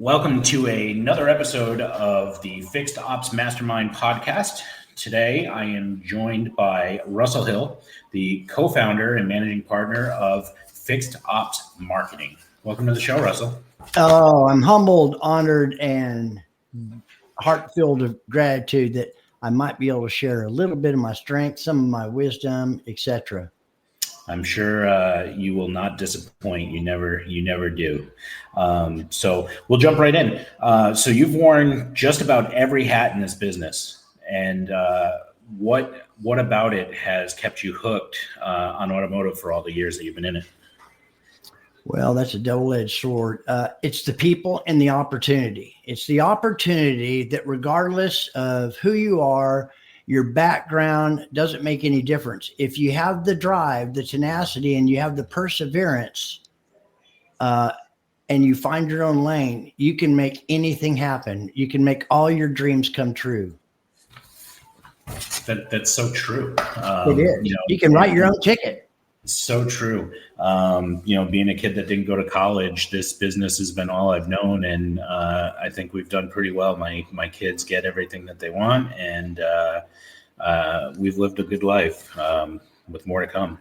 Welcome to another episode of the Fixed Ops Mastermind podcast. Today, I am joined by Russell Hill, the co-founder and managing partner of Fixed Ops Marketing. Welcome to the show, Russell. Oh, I'm humbled, honored, and heart-filled of gratitude that I might be able to share a little bit of my strength, some of my wisdom, etc. I'm sure you will not disappoint. You never do. So we'll jump right in. So you've worn just about every hat in this business, and what about it has kept you hooked on automotive for all the years that you've been in it? Well, that's a double-edged sword. It's the people and the opportunity. It's the opportunity that regardless of who you are, your background doesn't make any difference. If you have the drive, the tenacity, and you have the perseverance, and you find your own lane, you can make anything happen. You can make all your dreams come true. That's so true. It is. You can write your own ticket. So true. Being a kid that didn't go to college, this business has been all I've known, and I think we've done pretty well. My kids get everything that they want, and we've lived a good life with more to come.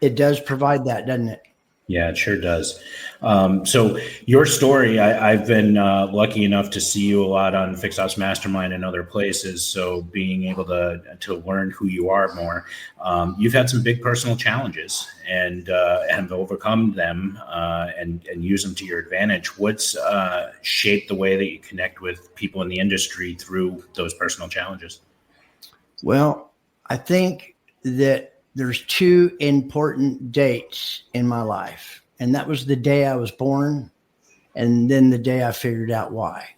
It does provide that, doesn't it? Yeah, it sure does. So your story, I've been lucky enough to see you a lot on Fixed Ops Mastermind and other places. So being able to learn who you are more, you've had some big personal challenges and have overcome them and use them to your advantage. What's shaped the way that you connect with people in the industry through those personal challenges? Well, I think that there's two important dates in my life, and that was the day I was born and then the day I figured out why.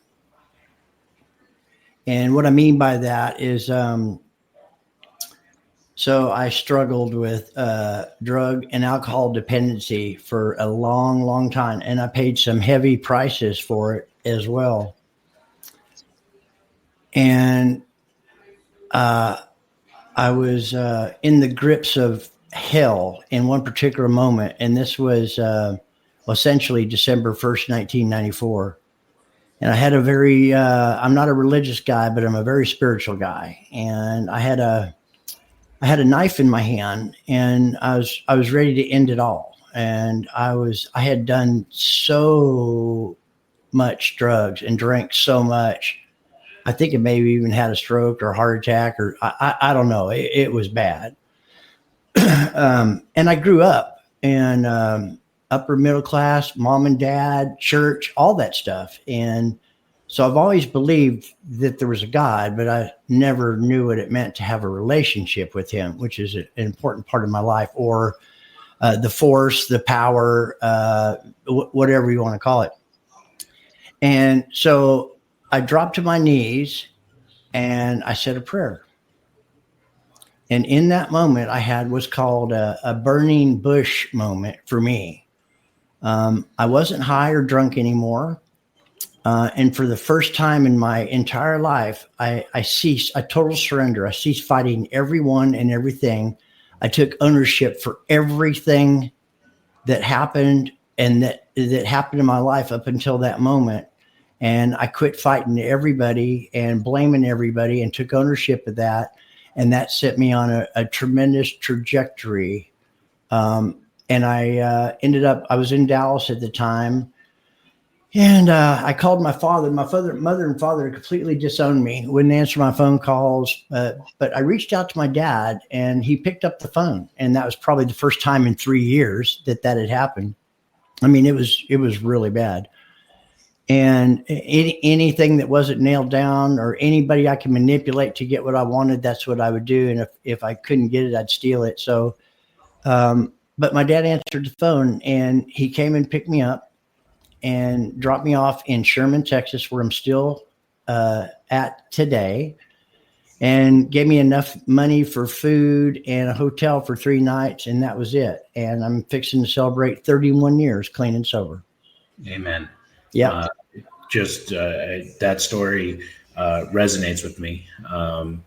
And what I mean by that is, so I struggled with drug and alcohol dependency for a long, long time, and I paid some heavy prices for it as well. And I was in the grips of hell in one particular moment, and this was essentially December 1st, 1994. And I had a very, I'm not a religious guy, but I'm a very spiritual guy. And I had a knife in my hand, and I was ready to end it all. And I had done so much drugs and drank so much. I think it maybe even had a stroke or a heart attack, or I don't know. It was bad. And I grew up in upper middle class, mom and dad, church, all that stuff. And so I've always believed that there was a God, but I never knew what it meant to have a relationship with him, which is an important part of my life, or the force, the power, whatever you want to call it. And so I dropped to my knees and I said a prayer. And in that moment, I had what's called a burning bush moment for me. I wasn't high or drunk anymore. And for the first time in my entire life, I ceased a total surrender. I ceased fighting everyone and everything. I took ownership for everything that happened and that happened in my life up until that moment. And I quit fighting everybody and blaming everybody and took ownership of that. And that set me on a tremendous trajectory. And I ended up, I was in Dallas at the time. And I called my father. My mother and father completely disowned me, wouldn't answer my phone calls. But I reached out to my dad, and he picked up the phone. And that was probably the first time in 3 years that had happened. I mean, it was really bad. And anything that wasn't nailed down or anybody I could manipulate to get what I wanted, that's what I would do. And if I couldn't get it, I'd steal it. So, but my dad answered the phone, and he came and picked me up and dropped me off in Sherman, Texas, where I'm still at today, and gave me enough money for food and a hotel for 3 nights. And that was it. And I'm fixing to celebrate 31 years clean and sober. Amen. Yeah. That story resonates with me. I'm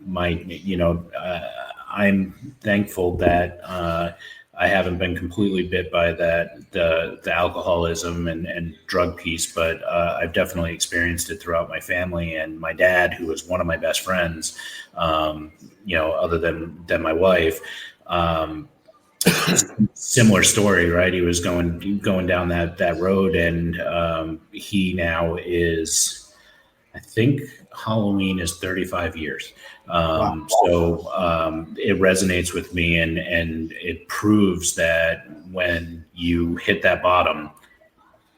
thankful that I haven't been completely bit by the alcoholism and drug piece, but I've definitely experienced it throughout my family. And my dad, who was one of my best friends, other than my wife, similar story, right? He was going down that road, and he now is, I think Halloween is 35 years. Wow. So it resonates with me, and it proves that when you hit that bottom,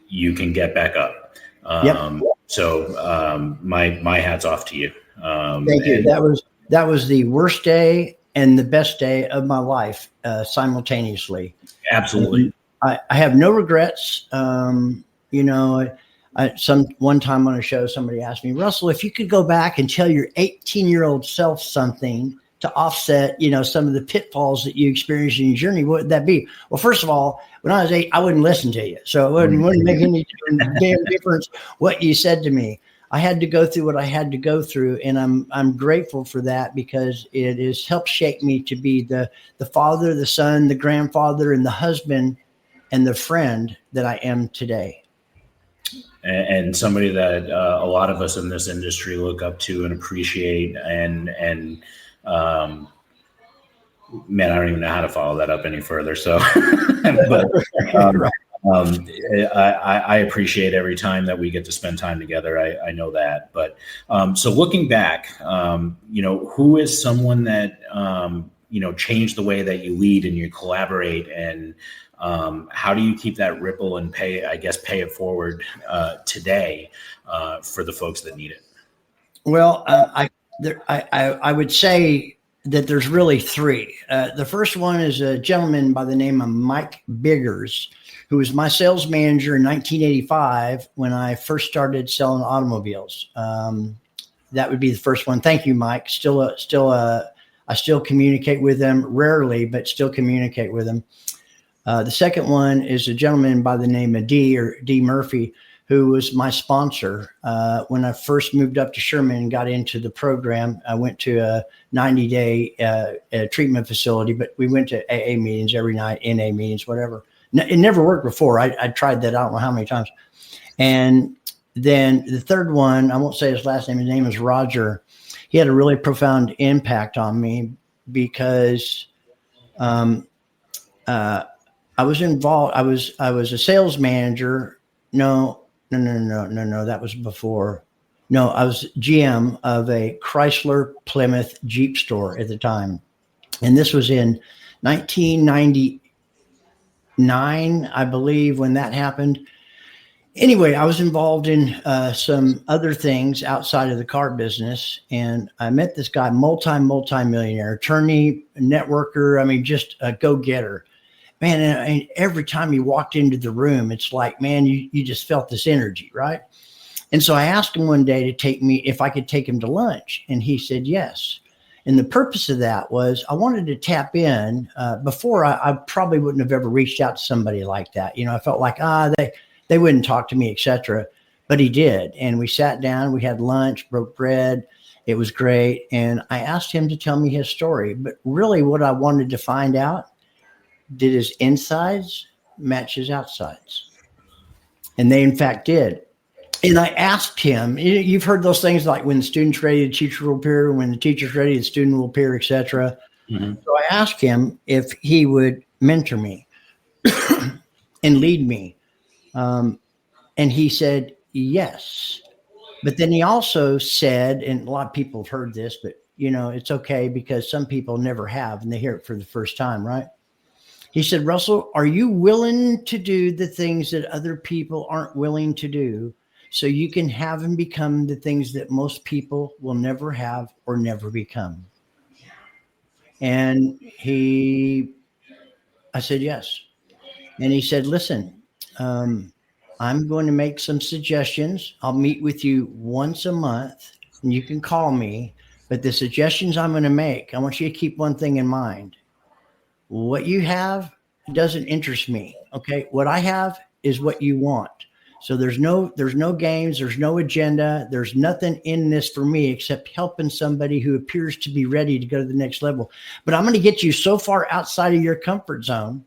you can get back up. Yep. So my hat's off to you. Thank you. That was the worst day and the best day of my life simultaneously. Absolutely. I have no regrets. One time on a show, somebody asked me, Russell, if you could go back and tell your 18-year-old self something to offset, some of the pitfalls that you experienced in your journey, what would that be? Well, first of all, when I was 8, I wouldn't listen to you. So it wouldn't make any damn difference what you said to me. I had to go through what I had to go through, and I'm grateful for that, because it has helped shape me to be the father, the son, the grandfather, and the husband, and the friend that I am today. And somebody that a lot of us in this industry look up to and appreciate, and man, I don't even know how to follow that up any further. So, but I appreciate every time that we get to spend time together. I know that. But so looking back, who is someone that changed the way that you lead and you collaborate, and how do you keep that ripple and pay it forward today for the folks that need it? Well, I would say that there's really 3. The first one is a gentleman by the name of Mike Biggers, who was my sales manager in 1985 when I first started selling automobiles. That would be the first one. Thank you, Mike. I still communicate with him rarely, but still communicate with him. The second one is a gentleman by the name of D Murphy, who was my sponsor. When I first moved up to Sherman and got into the program, I went to a 90-day treatment facility, but we went to AA meetings every night, NA meetings, whatever. It never worked before. I tried that, I don't know how many times. And then the third one, I won't say his last name. His name is Roger. He had a really profound impact on me, because I was involved. I was a sales manager. No. That was before. No, I was GM of a Chrysler Plymouth Jeep store at the time. And this was in 1999, I believe, when that happened. Anyway, I was involved in some other things outside of the car business. And I met this guy, multi-millionaire, attorney, networker. I mean, just a go-getter. Man, and every time you walked into the room, it's like, man, you just felt this energy, right? And so I asked him one day if I could take him to lunch. And he said yes. And the purpose of that was I wanted to tap in. Before, I probably wouldn't have ever reached out to somebody like that. I felt like, they wouldn't talk to me, etc. But he did. And we sat down, we had lunch, broke bread. It was great. And I asked him to tell me his story. But really what I wanted to find out, did his insides match his outsides? And they in fact did. And I asked him, you've heard those things like when the student's ready, the teacher will appear, when the teacher's ready, the student will appear, etc. Mm-hmm. So I asked him if he would mentor me and lead me. And he said, yes. But then he also said, and a lot of people have heard this, but it's okay, because some people never have, and they hear it for the first time, right? He said, Russell, are you willing to do the things that other people aren't willing to do, so you can have and become the things that most people will never have or never become? And I said, yes. And he said, listen, I'm going to make some suggestions. I'll meet with you once a month, and you can call me. But the suggestions I'm going to make, I want you to keep one thing in mind. What you have doesn't interest me. Okay. What I have is what you want. So there's no games, there's no agenda, there's nothing in this for me except helping somebody who appears to be ready to go to the next level. But I'm going to get you so far outside of your comfort zone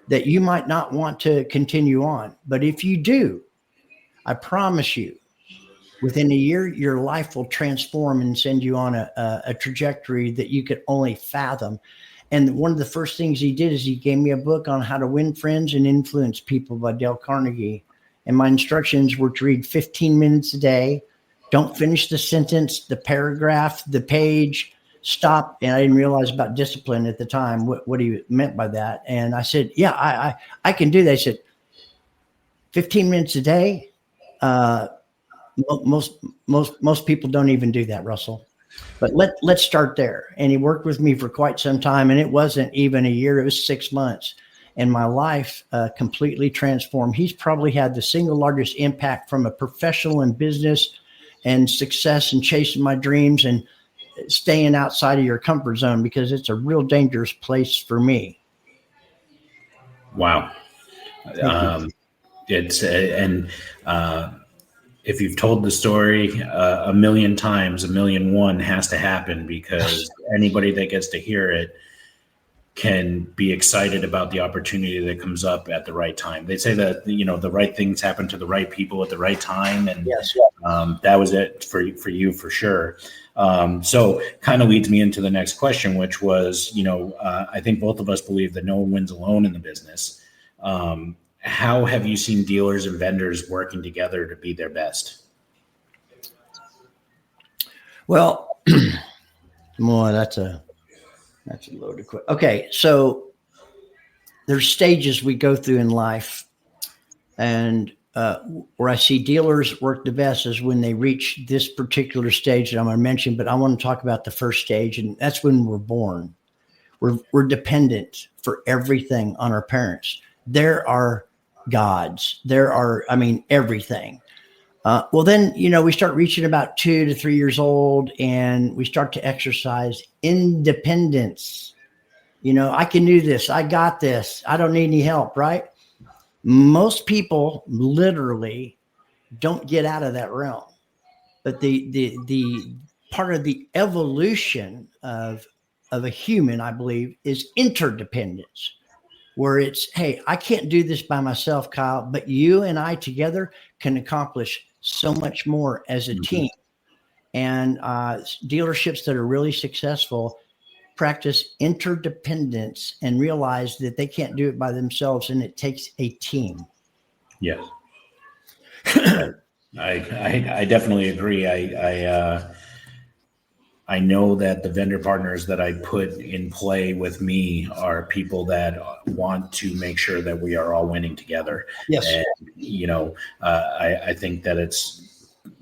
that you might not want to continue on. But if you do, I promise you, within a year, your life will transform and send you on a trajectory that you could only fathom. And one of the first things he did is he gave me a book on how to win friends and influence people by Dale Carnegie. And my instructions were to read 15 minutes a day. Don't finish the sentence, the paragraph, the page, stop. And I didn't realize about discipline at the time, what he meant by that. And I said, yeah, I can do that. He said, 15 minutes a day. Most people don't even do that, Russell. But let's start there. And he worked with me for quite some time, and it wasn't even a year; it was 6 months, and my life completely transformed. He's probably had the single largest impact from a professional and business and success and chasing my dreams and staying outside of your comfort zone, because it's a real dangerous place for me. Wow. If you've told the story a million times, 1,000,001 has to happen, because anybody that gets to hear it can be excited about the opportunity that comes up at the right time. They say that, the right things happen to the right people at the right time. And yes. That was it for you, for sure. So kind of leads me into the next question, which was, I think both of us believe that no one wins alone in the business. How have you seen dealers and vendors working together to be their best? Well, boy, that's a loaded question. Okay, so there's stages we go through in life, and where I see dealers work the best is when they reach this particular stage that I'm going to mention. But I want to talk about the first stage, and that's when we're born. We're dependent for everything on our parents. There are gods. There are, everything. Well, then, we start reaching about 2 to 3 years old, and we start to exercise independence. I can do this. I got this. I don't need any help, right? Most people literally don't get out of that realm. But the part of the evolution of a human, I believe, is interdependence, where it's, hey, I can't do this by myself, Kyle, but you and I together can accomplish so much more as a team. And dealerships that are really successful practice interdependence and realize that they can't do it by themselves, and it takes a team. Yes. I definitely agree. I know that the vendor partners that I put in play with me are people that want to make sure that we are all winning together. Yes. And, I think that it's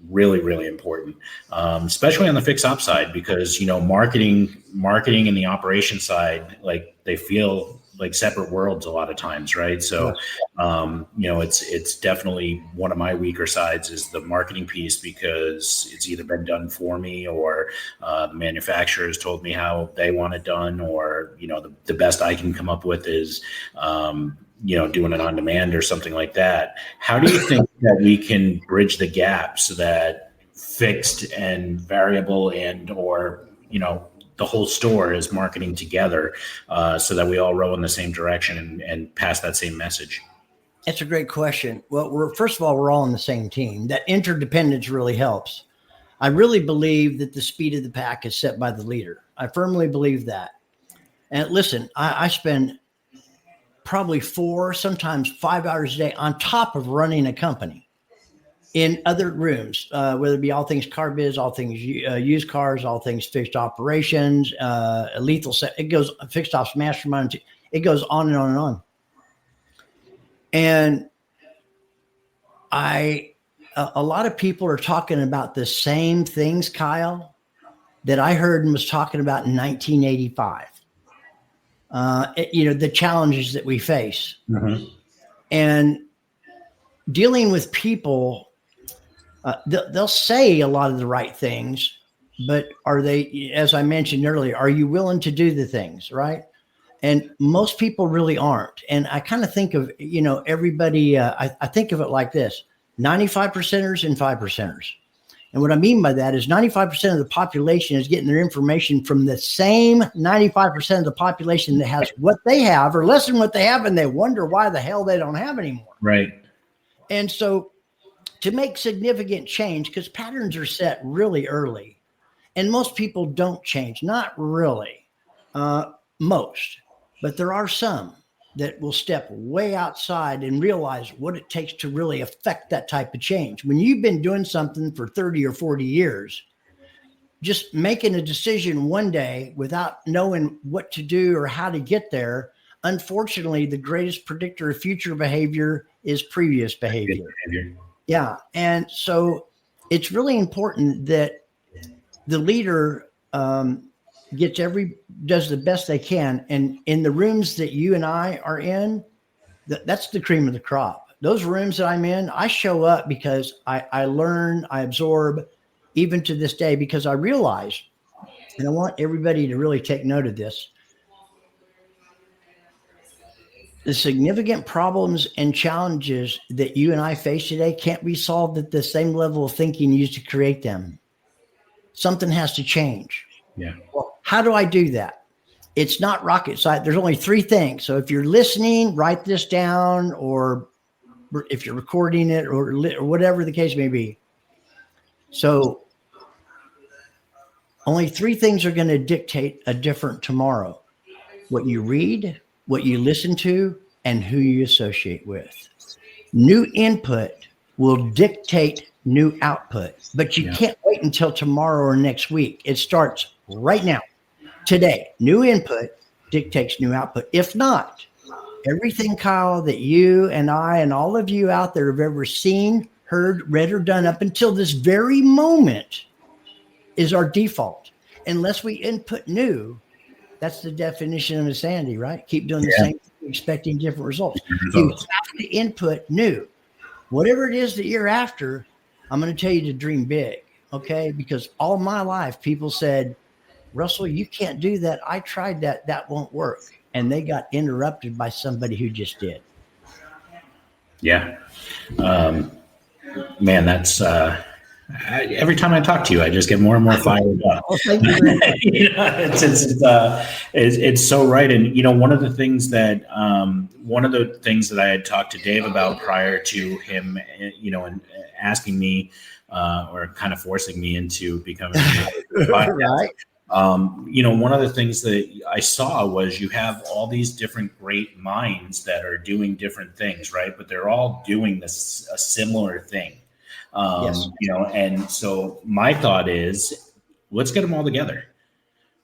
really, really important, especially on the fixed op side, because, marketing and the operation side, like, they feel like separate worlds a lot of times, right? So, it's definitely one of my weaker sides is the marketing piece, because it's either been done for me, or the manufacturer has told me how they want it done, or, the best I can come up with is, doing it on demand or something like that. How do you think that we can bridge the gap so that fixed and variable or the whole store is marketing together, so that we all row in the same direction and pass that same message? That's a great question. Well, first of all, we're all on the same team. That interdependence really helps. I really believe that the speed of the pack is set by the leader. I firmly believe that. And listen, I spend probably 4, sometimes 5 hours a day on top of running a company in other rooms, whether it be all things car biz, all things used cars, all things fixed operations, lethal set. It goes fixed ops mastermind. It goes on and on and on. And a lot of people are talking about the same things, Kyle, that I heard and was talking about in 1985. The challenges that we face, and dealing with people, they'll say a lot of the right things, but are they, as I mentioned earlier, are you willing to do the things, right? And most people really aren't. And I kind of think of, everybody, I think of it like this: 95 percenters and 5 percenters. And what I mean by that is 95% of the population is getting their information from the same 95% of the population that has what they have or less than what they have, and they wonder why the hell they don't have anymore. Right. And so to make significant change, because patterns are set really early, and most people don't change, not really, most, but there are some that will step way outside and realize what it takes to really affect that type of change. When you've been doing something for 30 or 40 years, just making a decision one day without knowing what to do or how to get there, unfortunately, the greatest predictor of future behavior is previous behavior. Yeah. And so it's really important that the leader does the best they can. And in the rooms that you and I are in, that's the cream of the crop. Those rooms that I'm in, I show up because I learn, I absorb, even to this day, because I realize, and I want everybody to really take note of this, the significant problems and challenges that you and I face today can't be solved at the same level of thinking used to create them. Something has to change. Yeah. Well, how do I do that? It's not rocket science. There's only 3 things. So if you're listening, write this down, or if you're recording it, or whatever the case may be. So only 3 things are going to dictate a different tomorrow: what you read, what you listen to, and who you associate with. New input will dictate new output, but you can't wait until tomorrow or next week. It starts right now, today. New input dictates new output. If not, everything, Kyle, that you and I and all of you out there have ever seen, heard, read, or done up until this very moment is our default. Unless we input new, that's the definition of insanity, right? Keep doing the same thing, expecting different results. You have to input new. Whatever it is that you're after, I'm going to tell you to dream big, okay? Because all my life, people said, Russell, you can't do that. I tried that. That won't work. And they got interrupted by somebody who just did. Yeah. Man, that's every time I talk to you, I just get more and more fired up. Well, thank you very much. It's so right. And, one of the things that I had talked to Dave about prior to him, and asking me or kind of forcing me into becoming right. One of the things that I saw was you have all these different great minds that are doing different things, right? But they're all doing a similar thing. Yes. And so my thought is, let's get them all together.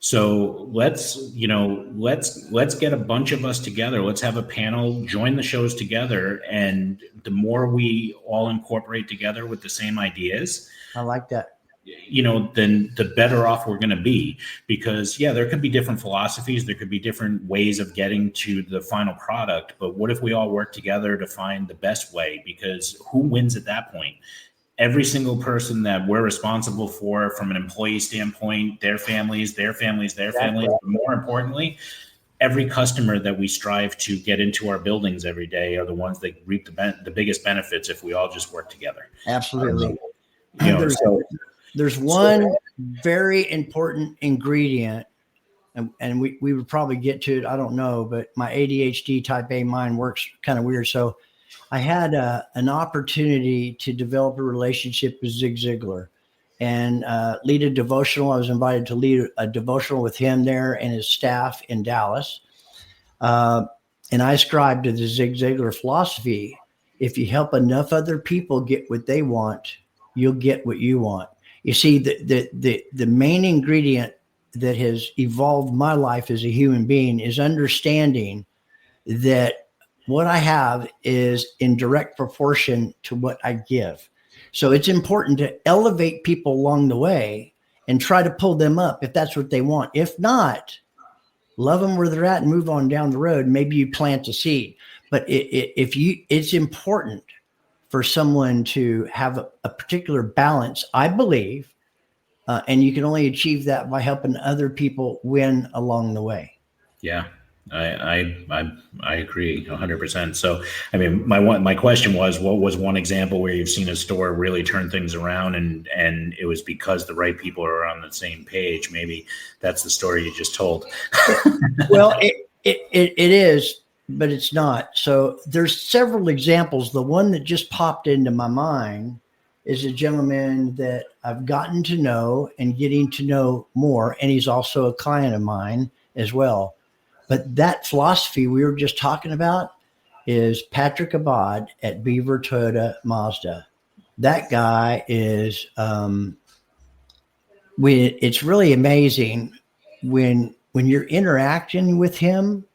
So let's get a bunch of us together. Let's have a panel, join the shows together. And the more we all incorporate together with the same ideas, I like that. Then the better off we're going to be, because there could be different philosophies. There could be different ways of getting to the final product. But what if we all work together to find the best way? Because who wins at that point? Every single person that we're responsible for, from an employee standpoint, their families, but more importantly, every customer that we strive to get into our buildings every day are the ones that reap the biggest benefits if we all just work together. Absolutely. There's one very important ingredient, and we would probably get to it. I don't know, but my ADHD type A mind works kind of weird. So I had an opportunity to develop a relationship with Zig Ziglar and lead a devotional. I was invited to lead a devotional with him there and his staff in Dallas. And I ascribe to the Zig Ziglar philosophy: if you help enough other people get what they want, you'll get what you want. You see, the main ingredient that has evolved my life as a human being is understanding that what I have is in direct proportion to what I give. So it's important to elevate people along the way and try to pull them up if that's what they want. If not, love them where they're at and move on down the road. Maybe you plant a seed. But it's important for someone to have a particular balance, I believe, and you can only achieve that by helping other people win along the way. Yeah. I agree 100%. So, I mean, my question was, what was one example where you've seen a store really turn things around, and it was because the right people are on the same page? Maybe that's the story you just told. Well, it is, but it's not. So there's several examples. The one that just popped into my mind is a gentleman that I've gotten to know and getting to know more, and he's also a client of mine as well. But that philosophy we were just talking about is Patrick Abad at Beaver Toyota Mazda. That guy is, it's really amazing when you're interacting with him.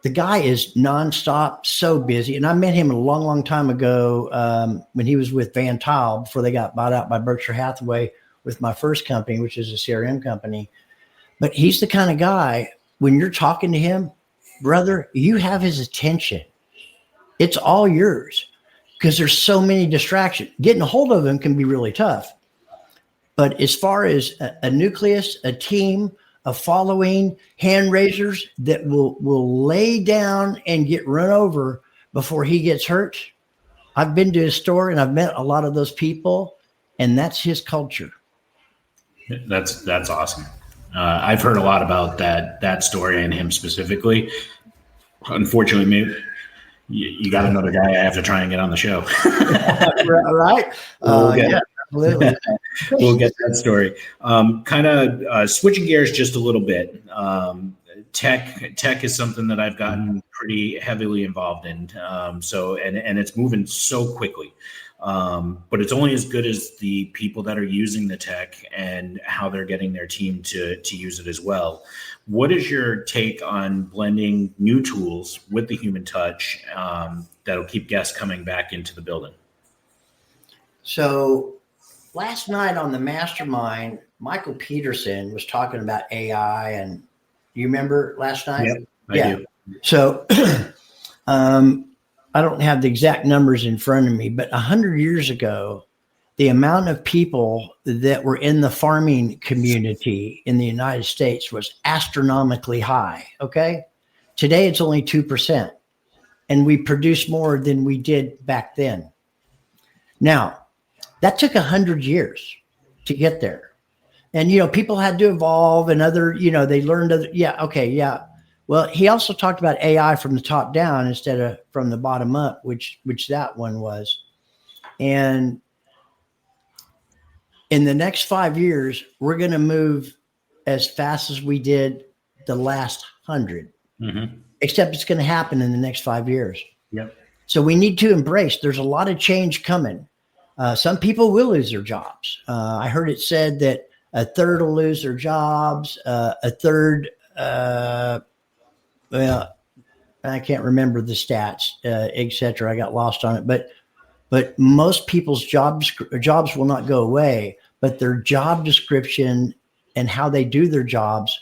The guy is nonstop, so busy. And I met him a long, long time ago when he was with Van Tile before they got bought out by Berkshire Hathaway with my first company, which is a CRM company. But he's the kind of guy, when you're talking to him, brother, you have his attention. It's all yours because there's so many distractions. Getting a hold of him can be really tough. But as far as a nucleus, a team, a following, hand raisers that will lay down and get run over before he gets hurt. I've been to his store and I've met a lot of those people, and that's his culture. That's awesome. I've heard a lot about that story and him specifically. Unfortunately, maybe you got another guy I have to try and get on the show. Right? Yeah, absolutely. We'll get that story. Kind of switching gears just a little bit. Tech is something that I've gotten pretty heavily involved in. So it's moving so quickly. But it's only as good as the people that are using the tech and how they're getting their team to use it as well. What is your take on blending new tools with the human touch that'll keep guests coming back into the building? So last night on the Mastermind, Michael Peterson was talking about AI, and you remember last night? Yep, I do. So I don't have the exact numbers in front of me, but 100 years ago, the amount of people that were in the farming community in the United States was astronomically high. Okay. Today it's only 2%, and we produce more than we did back then. Now, that took 100 years to get there. And, people had to evolve, and they learned Well, he also talked about AI from the top down instead of from the bottom up, which that one was. And in the next 5 years, we're going to move as fast as we did the last 100, except it's going to happen in the next 5 years. Yep. So we need to embrace, there's a lot of change coming. Some people will lose their jobs. I heard it said that a third will lose their jobs, a third, well, I can't remember the stats, et cetera. I got lost on it, but most people's jobs will not go away, but their job description and how they do their jobs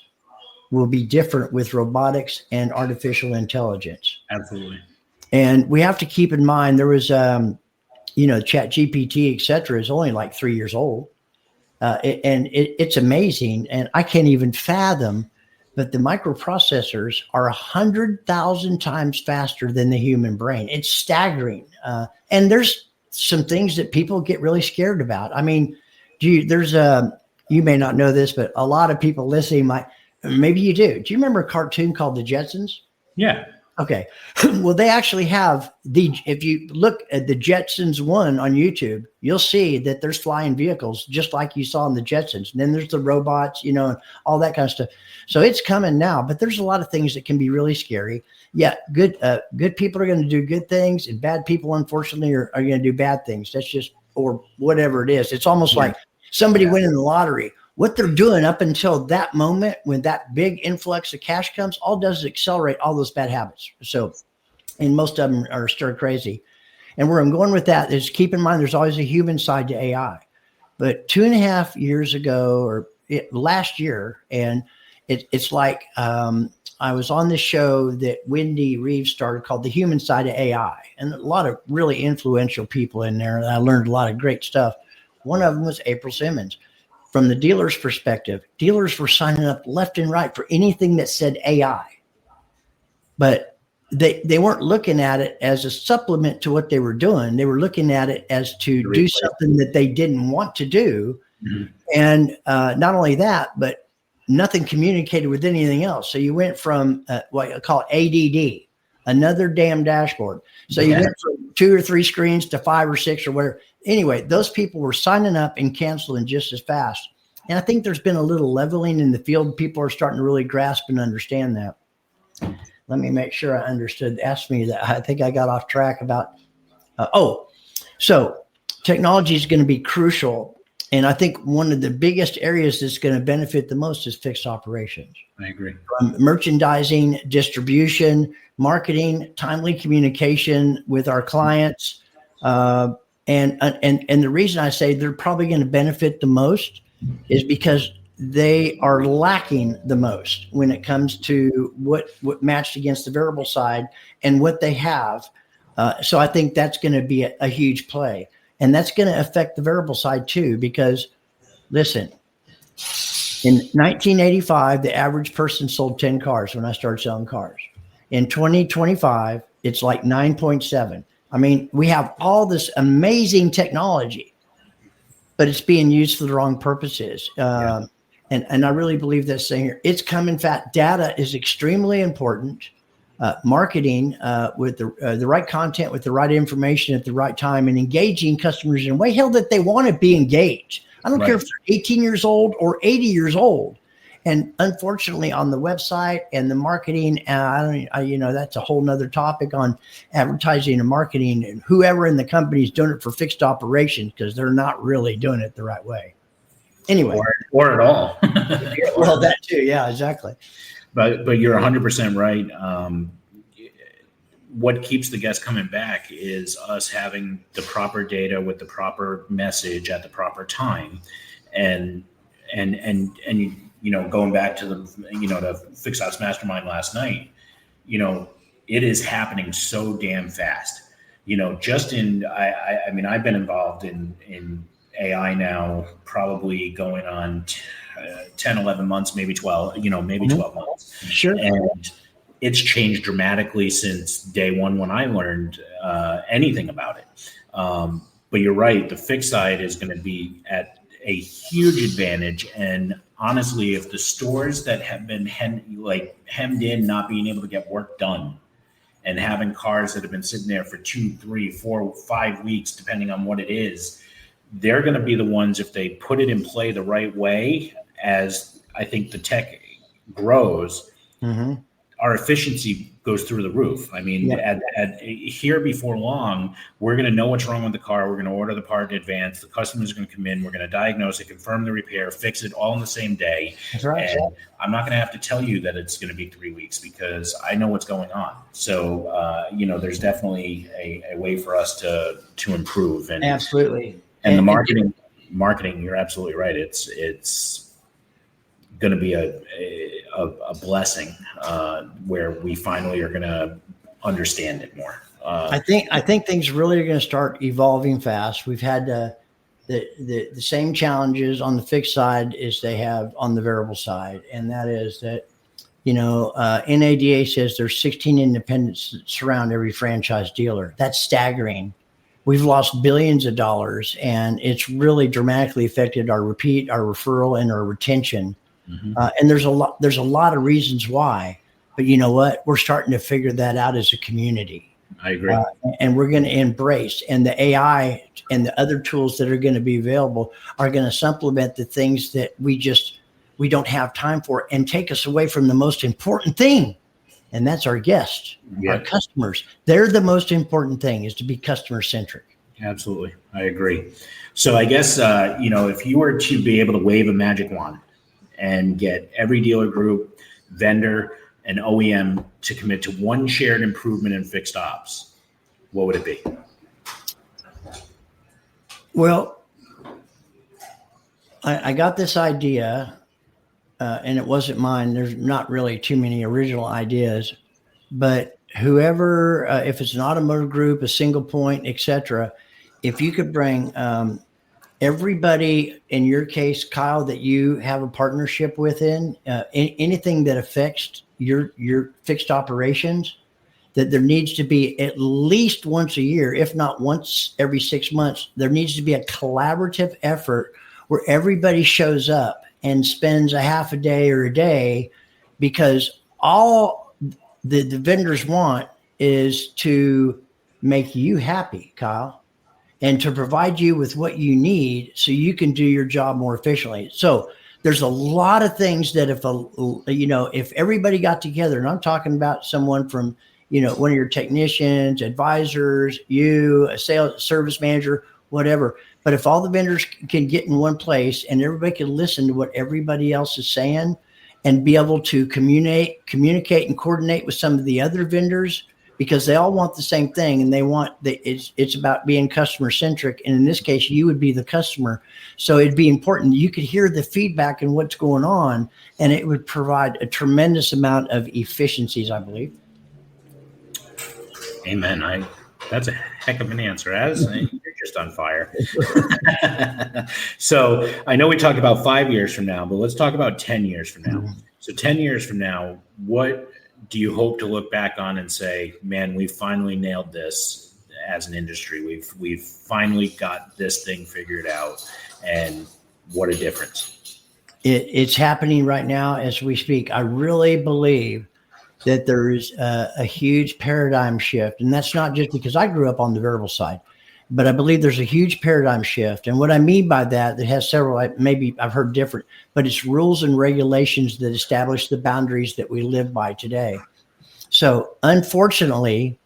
will be different with robotics and artificial intelligence. Absolutely. And we have to keep in mind, there was, Chat GPT, et cetera, is only like 3 years old. It's amazing. And I can't even fathom, but the microprocessors are 100,000 times faster than the human brain. It's staggering. And there's some things that people get really scared about. I mean, you may not know this, but a lot of people listening maybe you do. Do you remember a cartoon called The Jetsons? Yeah. Okay. Well, they actually have if you look at the Jetsons 1 on YouTube, you'll see that there's flying vehicles just like you saw in the Jetsons. And then there's the robots, and all that kind of stuff. So it's coming now, but there's a lot of things that can be really scary. Yeah. Good people are going to do good things, and bad people, unfortunately, are going to do bad things. That's just, or whatever it is. It's almost like somebody winning the lottery. What they're doing up until that moment when that big influx of cash comes, all does is accelerate all those bad habits. So, and most of them are stir crazy. And where I'm going with that is, keep in mind, there's always a human side to AI. But 2.5 years ago, or last year, and it's like I was on this show that Wendy Reeves started called The Human Side of AI. And a lot of really influential people in there. And I learned a lot of great stuff. One of them was April Simmons. From the dealer's perspective, dealers were signing up left and right for anything that said AI. but they weren't looking at it as a supplement to what they were doing. They were looking at it as to do something that they didn't want to do. Mm-hmm. And not only that, but nothing communicated with anything else. So you went from what I call ADD, another damn dashboard. So you went from 2 or 3 screens to 5 or 6 or whatever. Anyway, those people were signing up and canceling just as fast. And I think there's been a little leveling in the field. People are starting to really grasp and understand that. Let me make sure I understood. Ask me that. I think I got off track about, so technology is going to be crucial. And I think one of the biggest areas that's going to benefit the most is fixed operations. I agree. From merchandising, distribution, marketing, timely communication with our clients. And the reason I say they're probably going to benefit the most is because they are lacking the most when it comes to what matched against the variable side and what they have. So I think that's going to be a huge play. And that's going to affect the variable side too, because listen, in 1985, the average person sold 10 cars when I started selling cars. In 2025, it's like 9.7. I mean, we have all this amazing technology, but it's being used for the wrong purposes. And I really believe this thing here. It's coming fat. Data is extremely important. Marketing with the right content, with the right information at the right time, and engaging customers in a way, hell, that they want to be engaged. I don't care if they're 18 years old or 80 years old. And unfortunately, on the website and the marketing, that's a whole nother topic on advertising and marketing, and whoever in the company is doing it for fixed operations, because they're not really doing it the right way. Anyway, or at all. Well, that too, yeah, exactly. But you're 100% right. What keeps the guests coming back is us having the proper data with the proper message at the proper time, and going back to the Fixed Ops Mastermind last night, it is happening so damn fast. Just I've been involved in AI now, probably going on 10, 11 months, maybe 12, maybe 12 months. Sure. And it's changed dramatically since day one when I learned anything about it. But you're right. The fixed side is going to be at a huge advantage. And honestly, if the stores that have been hemmed in, not being able to get work done, and having cars that have been sitting there for 2, 3, 4, 5 weeks, depending on what it is, they're going to be the ones, if they put it in play the right way, as I think the tech grows, our efficiency goes through the roof. I mean, here before long, we're going to know what's wrong with the car. We're going to order the part in advance. The customer's going to come in. We're going to diagnose it, confirm the repair, fix it all in the same day. That's right. And I'm not going to have to tell you that it's going to be 3 weeks, because I know what's going on. So, there's definitely a way for us to improve. And absolutely. And the marketing, you're absolutely right. It's going to be a blessing where we finally are going to understand it more. I think things really are going to start evolving fast. We've had the same challenges on the fixed side as they have on the variable side, and that is that NADA says there's 16 independents that surround every franchise dealer. That's staggering. We've lost billions of dollars, and it's really dramatically affected our repeat, our referral, and our retention. And there's a lot of reasons why, but you know what? We're starting to figure that out as a community. I agree. And we're going to embrace, and the AI and the other tools that are going to be available are going to supplement the things that we don't have time for, and take us away from the most important thing. And that's our guests, our customers. They're the most important thing, is to be customer centric. Absolutely. I agree. So I guess, if you were to be able to wave a magic wand and get every dealer group, vendor, and OEM to commit to one shared improvement in fixed ops, what would it be? Well, I got this idea. And it wasn't mine. There's not really too many original ideas, but whoever, if it's an automotive group, a single point, etc., if you could bring everybody, in your case, Kyle, that you have a partnership with anything that affects your fixed operations, that there needs to be at least once a year, if not once every 6 months, there needs to be a collaborative effort where everybody shows up and spends a half a day or a day, because all the vendors want is to make you happy, Kyle, and to provide you with what you need so you can do your job more efficiently. So there's a lot of things that if everybody got together, and I'm talking about someone from, one of your technicians, advisors, you, a sales service manager, whatever. But if all the vendors can get in one place and everybody can listen to what everybody else is saying and be able to communicate and coordinate with some of the other vendors, because they all want the same thing, and it's about being customer centric. And in this case, you would be the customer. So it'd be important. You could hear the feedback and what's going on, and it would provide a tremendous amount of efficiencies, I believe. Amen. That's a heck of an answer, Az. You're just on fire. So I know we talked about 5 years from now, but let's talk about 10 years from now. Mm-hmm. So 10 years from now, what do you hope to look back on and say, man, we finally nailed this as an industry. We've finally got this thing figured out, and what a difference. It's happening right now as we speak. I really believe that there is a huge paradigm shift. And that's not just because I grew up on the variable side, but I believe there's a huge paradigm shift. And what I mean by that has several, maybe I've heard different, but it's rules and regulations that establish the boundaries that we live by today. So unfortunately,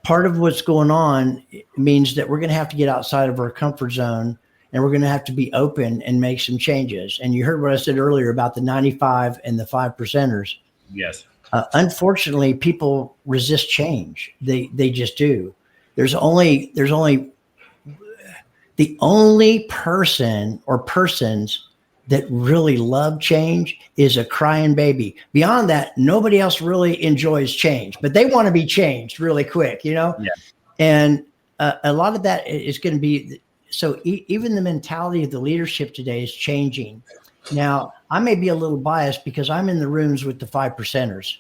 part of what's going on means that we're going to have to get outside of our comfort zone, and we're going to have to be open and make some changes. And you heard what I said earlier about the 95 and the 5%ers. Yes. Unfortunately, people resist change. They just do. The only person or persons that really love change is a crying baby. Beyond that, nobody else really enjoys change, but they want to be changed really quick, Yeah. And a lot of that is going to be, so even the mentality of the leadership today is changing. Now, I may be a little biased because I'm in the rooms with the 5%ers,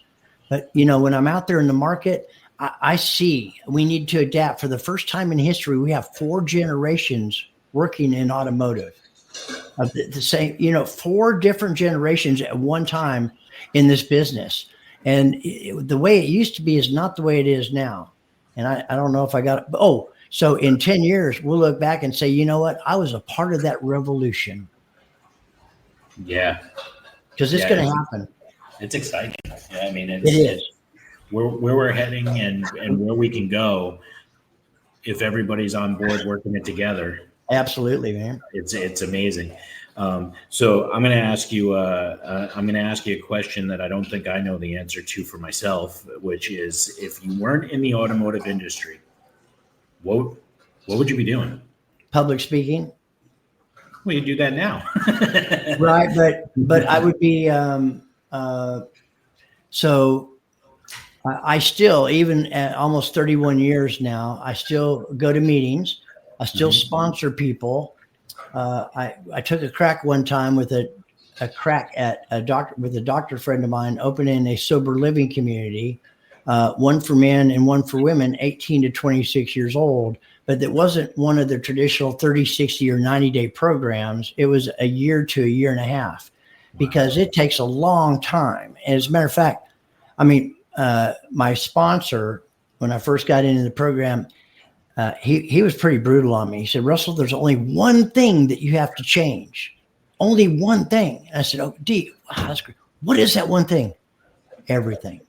but when I'm out there in the market, I see we need to adapt. For the first time in history, we have 4 generations working in automotive. The same, 4 different generations at one time in this business. And the way it used to be is not the way it is now. And I don't know if I got it. So in 10 years, we'll look back and say, you know what? I was a part of that revolution. Yeah. Because it's going to happen. It's exciting. Yeah, I mean, it is. Where we're heading and where we can go if everybody's on board working it together. Absolutely, man. It's amazing. So I'm going to ask you a question that I don't think I know the answer to for myself, which is, if you weren't in the automotive industry, what would you be doing? Public speaking. Well, you do that now. Right. But I would be, so I still, even at almost 31 years now, I still go to meetings. I still sponsor people. I took a crack one time with a doctor friend of mine, opening a sober living community, one for men and one for women, 18 to 26 years old. But it wasn't one of the traditional 30, 60, or 90-day programs. It was a year to a year and a half, because it takes a long time. And as a matter of fact, my sponsor, when I first got into the program, he was pretty brutal on me. He said, Russell, there's only one thing that you have to change. Only one thing. And I said, oh, D, wow, that's great. What is that one thing? Everything.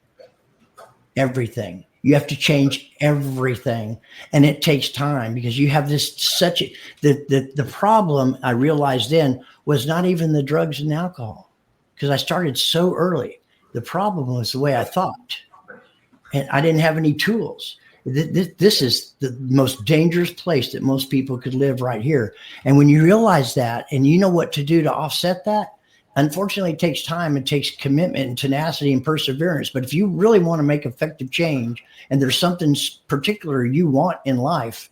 You have to change everything. And it takes time, because you have the problem I realized then was not even the drugs and alcohol, because I started so early. The problem was the way I thought, and I didn't have any tools. This is the most dangerous place that most people could live, right here. And when you realize that, and you know what to do to offset that, unfortunately, it takes time. It takes commitment and tenacity and perseverance. But if you really want to make effective change, and there's something particular you want in life,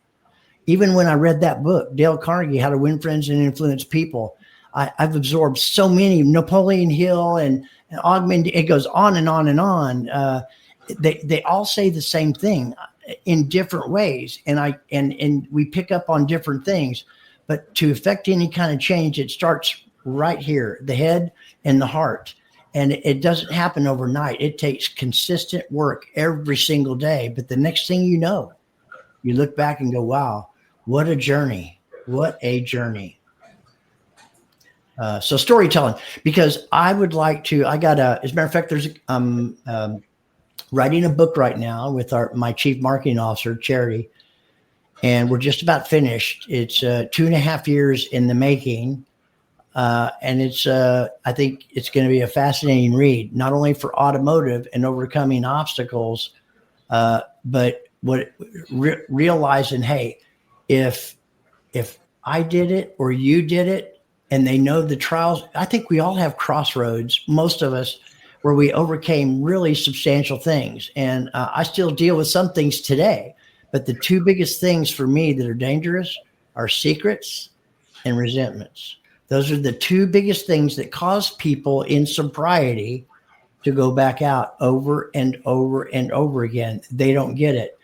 even when I read that book, Dale Carnegie, How to Win Friends and Influence People, I've absorbed so many, Napoleon Hill and Augment. It goes on and on and on. They all say the same thing in different ways, and we pick up on different things. But to affect any kind of change, it starts right here, the head and the heart. And it doesn't happen overnight. It takes consistent work every single day. But the next thing you know, you look back and go, wow, what a journey. What a journey. So storytelling, because I would like to, as a matter of fact, there's, writing a book right now with my chief marketing officer, Charity, and we're just about finished. It's 2.5 years in the making. And it's, I think it's going to be a fascinating read, not only for automotive and overcoming obstacles, but realizing, hey, if I did it or you did it, and they know the trials, I think we all have crossroads, most of us, where we overcame really substantial things. And I still deal with some things today, but the two biggest things for me that are dangerous are secrets and resentments. Those are the two biggest things that cause people in sobriety to go back out over and over and over again. They don't get it.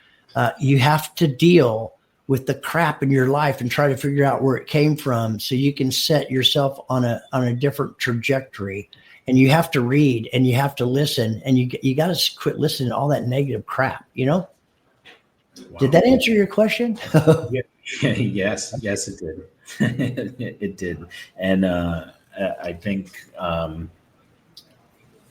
You have to deal with the crap in your life and try to figure out where it came from so you can set yourself on a different trajectory. And you have to read and you have to listen, and you got to quit listening to all that negative crap, you know? Wow. Did that answer your question? Yes, it did. It did. And I think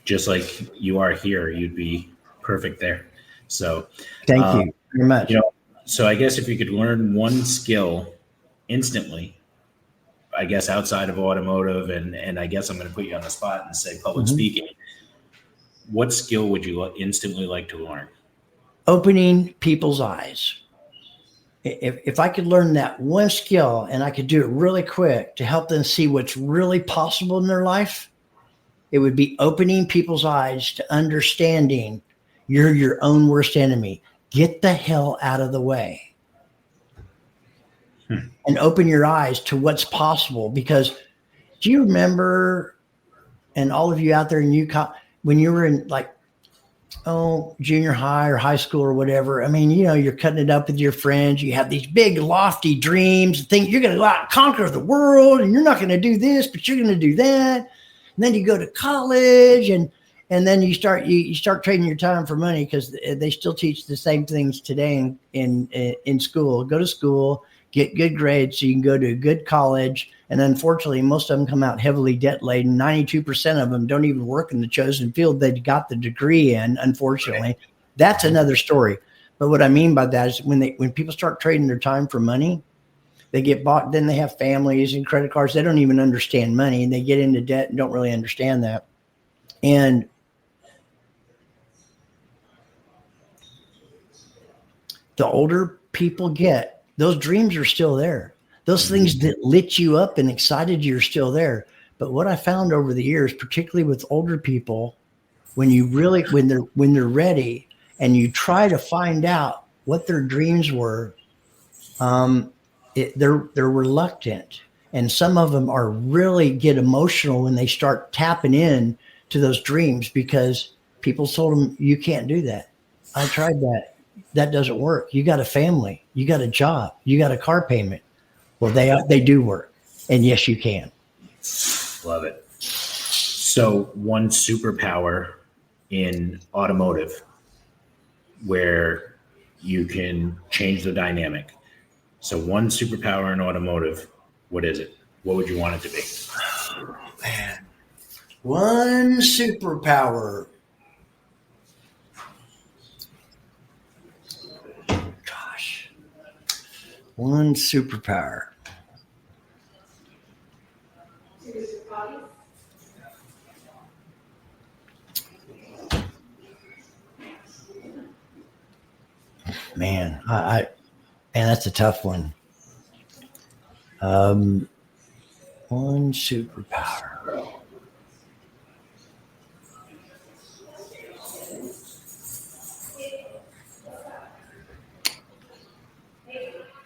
just like you are here, you'd be perfect there. So thank you very much. You know, so I guess if you could learn one skill instantly, I guess outside of automotive, and I guess I'm going to put you on the spot and say public speaking, what skill would you instantly like to learn? Opening people's eyes. If I could learn that one skill and I could do it really quick to help them see what's really possible in their life, it would be opening people's eyes to understanding you're your own worst enemy. Get the hell out of the way. And open your eyes to what's possible. Because do you remember, and all of you out there in UConn, when you were in junior high or high school or whatever, I mean, you know, you're cutting it up with your friends. You have these big lofty dreams, think you're going to go out and conquer the world, and you're not going to do this, but you're going to do that. And then you go to college and then you start trading your time for money, because they still teach the same things today in school. Go to school, get good grades so you can go to a good college. And unfortunately, most of them come out heavily debt laden. 92% of them don't even work in the chosen field they got the degree in, unfortunately. That's another story. But what I mean by that is when people start trading their time for money, they get bought, then they have families and credit cards. They don't even understand money, and they get into debt and don't really understand that. And the older people get, those dreams are still there. Those things that lit you up and excited you are still there. But what I found over the years, particularly with older people, when they're ready and you try to find out what their dreams were, they're reluctant. And some of them really get emotional when they start tapping in to those dreams, because people told them, you can't do that. I tried that. That doesn't work. You got a family, you got a job, you got a car payment. Well, they do work. And yes, you can. Love it. So one superpower in automotive where you can change the dynamic. So one superpower in automotive, what is it? What would you want it to be? Oh, man. One superpower. Gosh. One superpower. Man, man, that's a tough one. One superpower.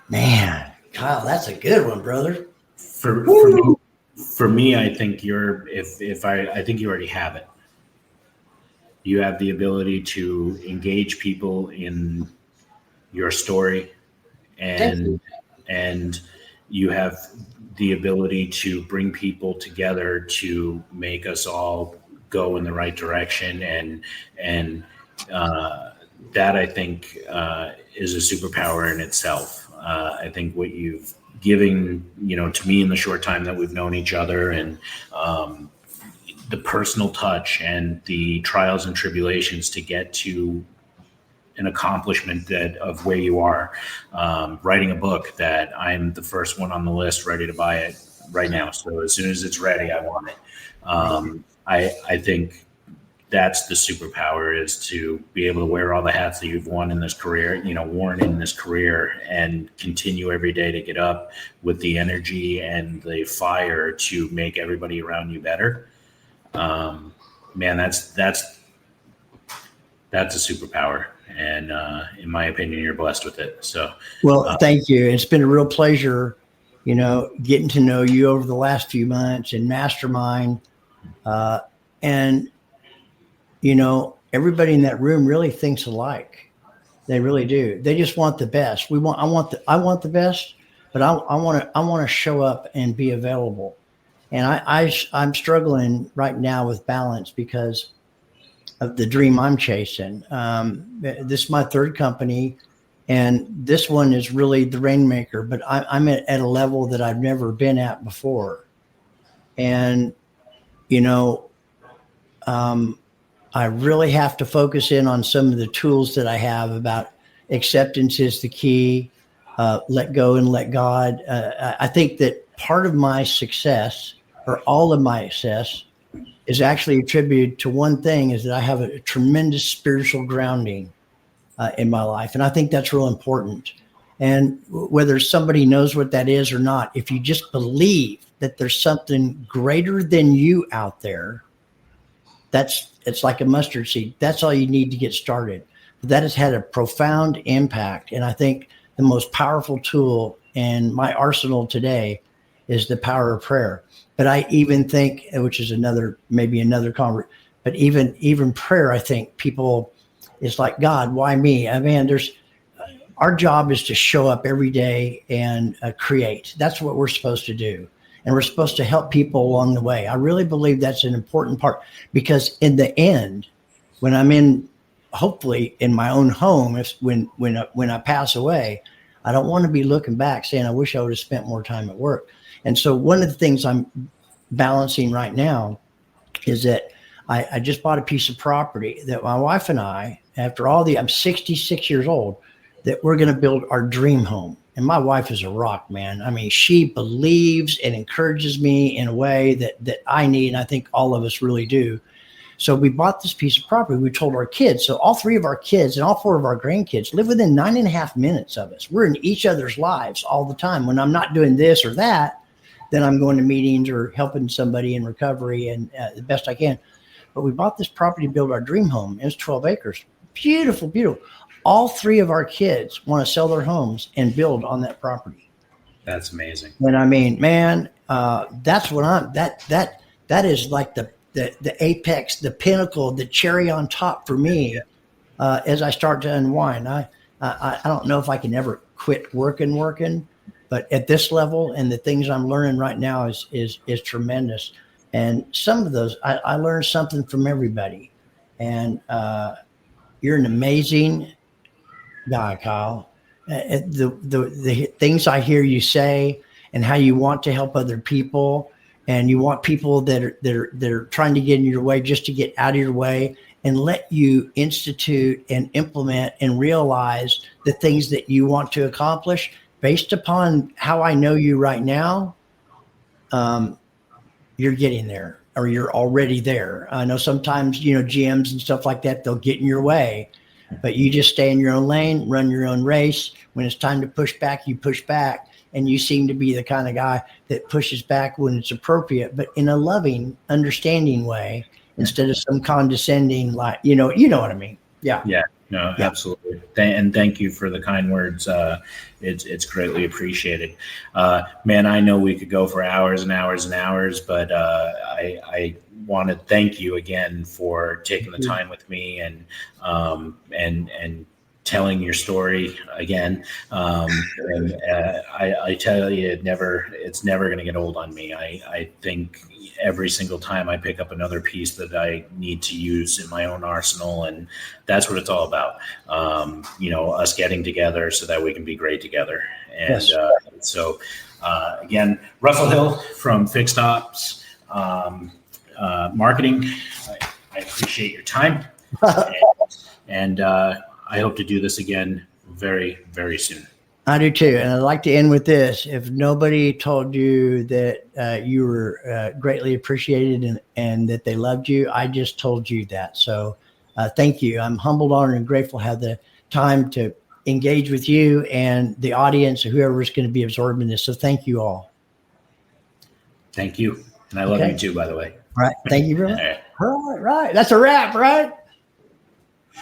Man, Kyle, that's a good one, brother. For for me, I think I think you already have it. You have the ability to engage people in your story, and you have the ability to bring people together to make us all go in the right direction, and that I think is a superpower in itself. I think what you've given, to me in the short time that we've known each other, and the personal touch and the trials and tribulations to get to an accomplishment of where you are, writing a book that I'm the first one on the list ready to buy it right now. So as soon as it's ready, I want it. I think that's the superpower, is to be able to wear all the hats that you've worn in this career, and continue every day to get up with the energy and the fire to make everybody around you better. Man, that's a superpower. And in my opinion, you're blessed with it. So, well, thank you. It's been a real pleasure, getting to know you over the last few months in Mastermind. And, everybody in that room really thinks alike. They really do. They just want the best. I want the best, but I want to show up and be available. And I'm struggling right now with balance because of the dream I'm chasing. This is my third company, and this one is really the rainmaker, but I'm at a level that I've never been at before. And, I really have to focus in on some of the tools that I have about acceptance is the key, let go and let God. I think that part of my success, or all of my success, is actually attributed to one thing, is that I have a tremendous spiritual grounding in my life. And I think that's real important. And whether somebody knows what that is or not, if you just believe that there's something greater than you out there, it's like a mustard seed. That's all you need to get started. But that has had a profound impact. And I think the most powerful tool in my arsenal today is the power of prayer. But I even think, which is maybe another convert, but even prayer, I think people, it's like, God, why me? I mean, our job is to show up every day and create. That's what we're supposed to do. And we're supposed to help people along the way. I really believe that's an important part, because in the end, when I'm hopefully in my own home, when I pass away, I don't want to be looking back saying, I wish I would have spent more time at work. And so one of the things I'm balancing right now is that I just bought a piece of property that my wife and I, I'm 66 years old, that we're going to build our dream home. And my wife is a rock, man. I mean, she believes and encourages me in a way that I need, and I think all of us really do. So we bought this piece of property. We told our kids. So all three of our kids and all four of our grandkids live within 9.5 minutes of us. We're in each other's lives all the time. When I'm not doing this or that, then I'm going to meetings or helping somebody in recovery and the best I can. But we bought this property to build our dream home. It was 12 acres. Beautiful, beautiful. All three of our kids want to sell their homes and build on that property. That's amazing. And I mean, man, that's what that is like the apex, the pinnacle, the cherry on top for me. As I start to unwind, I don't know if I can ever quit working, but at this level and the things I'm learning right now is tremendous. And some of those, I learned something from everybody. And you're an amazing guy, Kyle. The things I hear you say and how you want to help other people, and you want people that are trying to get in your way just to get out of your way, and let you institute and implement and realize the things that you want to accomplish based upon how I know you right now. You're getting there, or you're already there. I know sometimes, GMs and stuff like that, they'll get in your way, but you just stay in your own lane, run your own race. When it's time to push back, you push back. And you seem to be the kind of guy that pushes back when it's appropriate, but in a loving, understanding way, instead of some condescending, like, you know what I mean? Yeah. Yeah. No, Yeah. absolutely. And thank you for the kind words. It's greatly appreciated. Man, I know we could go for hours and hours and hours, but I want to thank you again for taking the time with me and telling your story again. I tell you, it's never going to get old on me. I think every single time I pick up another piece that I need to use in my own arsenal, and that's what it's all about. Us getting together so that we can be great together. And Yes. Again, Russell Hill from Fixed Ops Marketing. I appreciate your time, and I hope to do this again very, very soon. I do too. And I'd like to end with this. If nobody told you that you were greatly appreciated and that they loved you, I just told you that. So thank you. I'm humbled, honored, and grateful to have the time to engage with you and the audience or whoever is going to be absorbing this. So thank you all. Thank you. And I love you too, by the way. All right. Thank you very much. All right. That's a wrap, right?